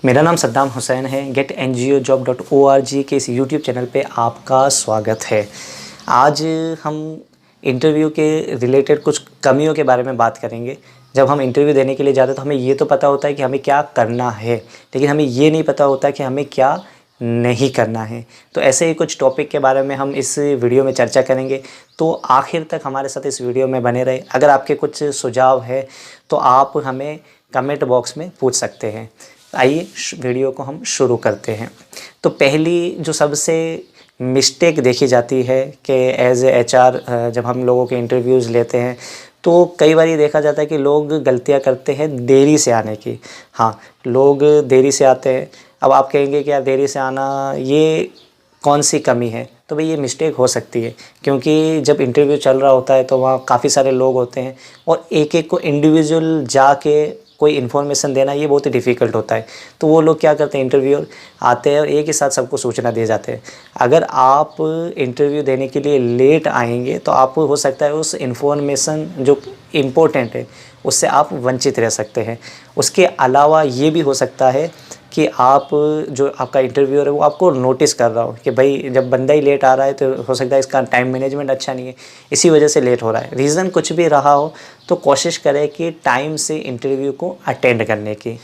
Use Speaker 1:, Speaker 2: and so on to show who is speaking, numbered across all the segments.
Speaker 1: मेरा नाम सद्दाम हुसैन है। getngojob.org के इस यूट्यूब चैनल पे आपका स्वागत है। आज हम इंटरव्यू के रिलेटेड कुछ कमियों के बारे में बात करेंगे। जब हम इंटरव्यू देने के लिए जाते हैं तो हमें ये तो पता होता है कि हमें क्या करना है, लेकिन हमें ये नहीं पता होता कि हमें क्या नहीं करना है। तो ऐसे ही कुछ टॉपिक के बारे में हम इस वीडियो में चर्चा करेंगे, तो आखिर तक हमारे साथ इस वीडियो में बने रहे। अगर आपके कुछ सुझाव है तो आप हमें कमेंट बॉक्स में पूछ सकते हैं। आइए वीडियो को हम शुरू करते हैं। तो पहली जो सबसे मिस्टेक देखी जाती है कि एज ए HR जब हम लोगों के इंटरव्यूज़ लेते हैं तो कई बार ये देखा जाता है कि लोग गलतियां करते हैं देरी से आने की। हाँ, लोग देरी से आते हैं। अब आप कहेंगे कि यार देरी से आना ये कौन सी कमी है, तो भाई ये मिस्टेक हो सकती है, क्योंकि जब इंटरव्यू चल रहा होता है तो वहाँ काफ़ी सारे लोग होते हैं और एक एक को इंडिविजुअल जाके कोई इन्फॉर्मेशन देना ये बहुत ही डिफ़िकल्ट होता है। तो वो लोग क्या करते हैं, इंटरव्यूअर आते हैं और एक ही साथ सबको सूचना दे जाते हैं। अगर आप इंटरव्यू देने के लिए लेट आएंगे तो आपको हो सकता है उस इन्फॉर्मेशन जो इम्पोर्टेंट है उससे आप वंचित रह सकते हैं। उसके अलावा ये भी हो सकता है कि आप जो आपका इंटरव्यूअर है वो आपको नोटिस कर रहा हो कि भाई जब बंदा ही लेट आ रहा है तो हो सकता है इसका टाइम मैनेजमेंट अच्छा नहीं है, इसी वजह से लेट हो रहा है। रीज़न कुछ भी रहा हो तो कोशिश करें कि टाइम से इंटरव्यू को अटेंड करने की।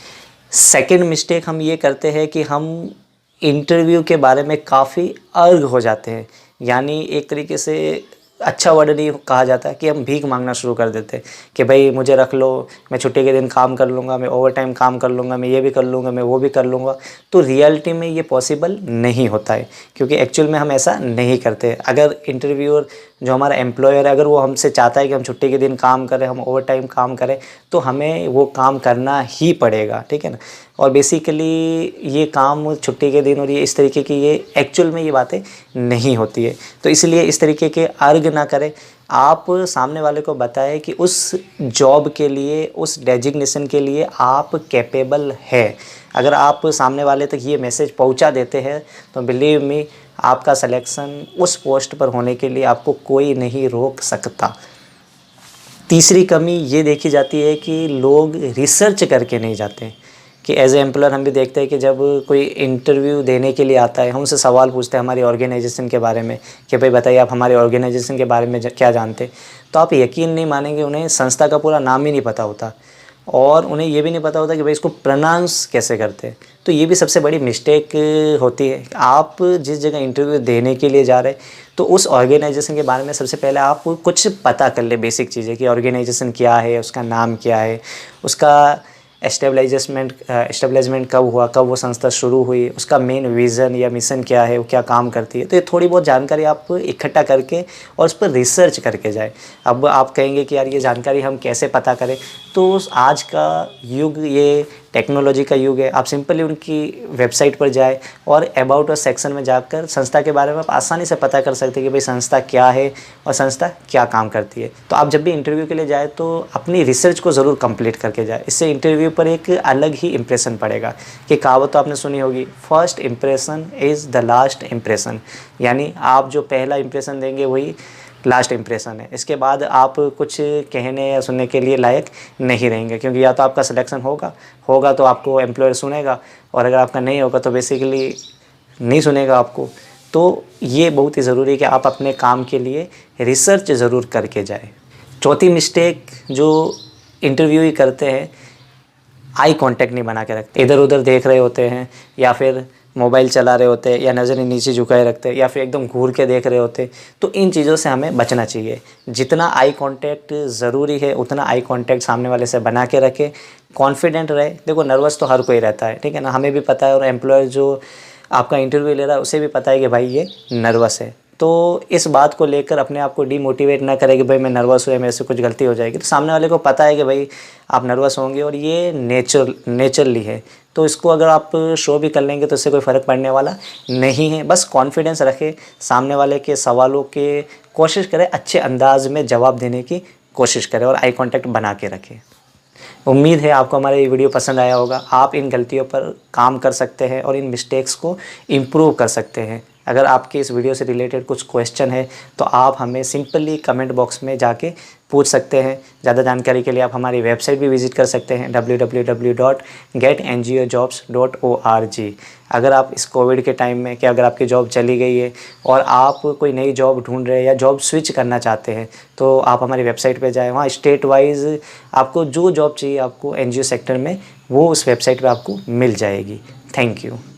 Speaker 1: सेकंड मिस्टेक हम ये करते हैं कि हम इंटरव्यू के बारे में काफ़ी अर्ग हो जाते हैं। यानी एक तरीके से अच्छा वर्ड नहीं कहा जाता कि हम भीख मांगना शुरू कर देते हैं कि भाई मुझे रख लो, मैं छुट्टी के दिन काम कर लूँगा, मैं ओवर टाइम काम कर लूँगा, मैं ये भी कर लूँगा, मैं वो भी कर लूँगा। तो रियलिटी में ये पॉसिबल नहीं होता है, क्योंकि एक्चुअल में हम ऐसा नहीं करते। अगर इंटरव्यूअर जो हमारा एम्प्लॉयर है अगर वो हमसे चाहता है कि हम छुट्टी के दिन काम करें, हम ओवर टाइम काम करें, तो हमें वो काम करना ही पड़ेगा, ठीक है ना। और बेसिकली ये काम छुट्टी के दिन और ये इस तरीके की ये एक्चुअल में ये बातें नहीं होती है। तो इसलिए इस तरीके के अर्ग ना करें। आप सामने वाले को बताएं कि उस जॉब के लिए, उस डेजिग्नेशन के लिए आप कैपेबल है। अगर आप सामने वाले तक ये मैसेज पहुंचा देते हैं तो बिलीव मी, आपका सिलेक्शन उस पोस्ट पर होने के लिए आपको कोई नहीं रोक सकता। तीसरी कमी ये देखी जाती है कि लोग रिसर्च करके नहीं जाते। कि एज ए एम्प्लॉयर हम भी देखते हैं कि जब कोई इंटरव्यू देने के लिए आता है, हम उनसे सवाल पूछते हैं हमारी ऑर्गेनाइजेशन के बारे में कि भाई बताइए आप हमारे ऑर्गेनाइजेशन के बारे में क्या जानते हैं। तो आप यकीन नहीं मानेंगे, उन्हें संस्था का पूरा नाम ही नहीं पता होता और उन्हें ये भी नहीं पता होता कि भाई इसको प्रोनाउंस कैसे करते हैं। तो ये भी सबसे बड़ी मिस्टेक होती है। आप जिस जगह इंटरव्यू देने के लिए जा रहे हैं तो उस ऑर्गेनाइजेशन के बारे में सबसे पहले आप कुछ पता कर ले, बेसिक चीज़ें कि ऑर्गेनाइजेशन क्या है, उसका नाम क्या है, उसका एस्टेब्लिशमेंट कब हुआ, कब वो संस्था शुरू हुई, उसका मेन विज़न या मिशन क्या है, वो क्या काम करती है। तो ये थोड़ी बहुत जानकारी आप इकट्ठा करके और उस पर रिसर्च करके जाए। अब आप कहेंगे कि यार ये जानकारी हम कैसे पता करें, तो आज का युग ये टेक्नोलॉजी का युग है। आप सिंपली उनकी वेबसाइट पर जाए और अबाउट अस सेक्शन में जाकर संस्था के बारे में आप आसानी से पता कर सकते हैं कि भाई संस्था क्या है और संस्था क्या काम करती है। तो आप जब भी इंटरव्यू के लिए जाए तो अपनी रिसर्च को ज़रूर कंप्लीट करके जाए। इससे इंटरव्यू पर एक अलग ही इंप्रेशन पड़ेगा। कि कहावत तो आपने सुनी होगी, first impression is the last impression. यानी आप जो पहला इम्प्रेशन देंगे वही लास्ट इम्प्रेशन है। इसके बाद आप कुछ कहने या सुनने के लिए लायक नहीं रहेंगे, क्योंकि या तो आपका सिलेक्शन होगा तो आपको एम्प्लॉयर सुनेगा, और अगर आपका नहीं होगा तो बेसिकली नहीं सुनेगा आपको। तो ये बहुत ही ज़रूरी है कि आप अपने काम के लिए रिसर्च ज़रूर करके जाए। चौथी मिस्टेक जो इंटरव्यू ही करते हैं, आई कांटेक्ट नहीं बना के रखते। इधर उधर देख रहे होते हैं या फिर मोबाइल चला रहे होते हैं या नज़र नीचे झुकाए रखते हैं या फिर एकदम घूर के देख रहे होते हैं। तो इन चीज़ों से हमें बचना चाहिए। जितना आई कांटेक्ट ज़रूरी है उतना आई कांटेक्ट सामने वाले से बना के रखें। कॉन्फिडेंट रहे। देखो, नर्वस तो हर कोई रहता है, ठीक है ना, हमें भी पता है और एम्प्लॉयर जो आपका इंटरव्यू ले रहा है उसे भी पता है कि भाई ये नर्वस है। तो इस बात को लेकर अपने आप को डीमोटिवेट ना करें कि भाई मैं नर्वस हूँ, मेरे से कुछ गलती हो जाएगी। तो सामने वाले को पता है कि भाई आप नर्वस होंगे और ये नेचुरली है। तो इसको अगर आप शो भी कर लेंगे तो इससे कोई फ़र्क पड़ने वाला नहीं है। बस कॉन्फिडेंस रखें, सामने वाले के सवालों के कोशिश करें अच्छे अंदाज में जवाब देने की कोशिश करें और आई कांटेक्ट बना के रखें। उम्मीद है आपको हमारा ये वीडियो पसंद आया होगा। आप इन गलतियों पर काम कर सकते हैं और इन मिस्टेक्स को इम्प्रूव कर सकते हैं। अगर आपके इस वीडियो से रिलेटेड कुछ क्वेश्चन है तो आप हमें सिंपली कमेंट बॉक्स में जाके पूछ सकते हैं। ज़्यादा जानकारी के लिए आप हमारी वेबसाइट भी विज़िट कर सकते हैं www.getngojobs.org। अगर आप इस कोविड के टाइम में, कि अगर आपकी जॉब चली गई है और आप कोई नई जॉब ढूंढ रहे हैं या जॉब स्विच करना चाहते हैं, तो आप हमारी वेबसाइट पे जाएँ। वहाँ स्टेट वाइज़ आपको जो जॉब चाहिए आपको एनजीओ सेक्टर में, वो उस वेबसाइट पे आपको मिल जाएगी। Thank you.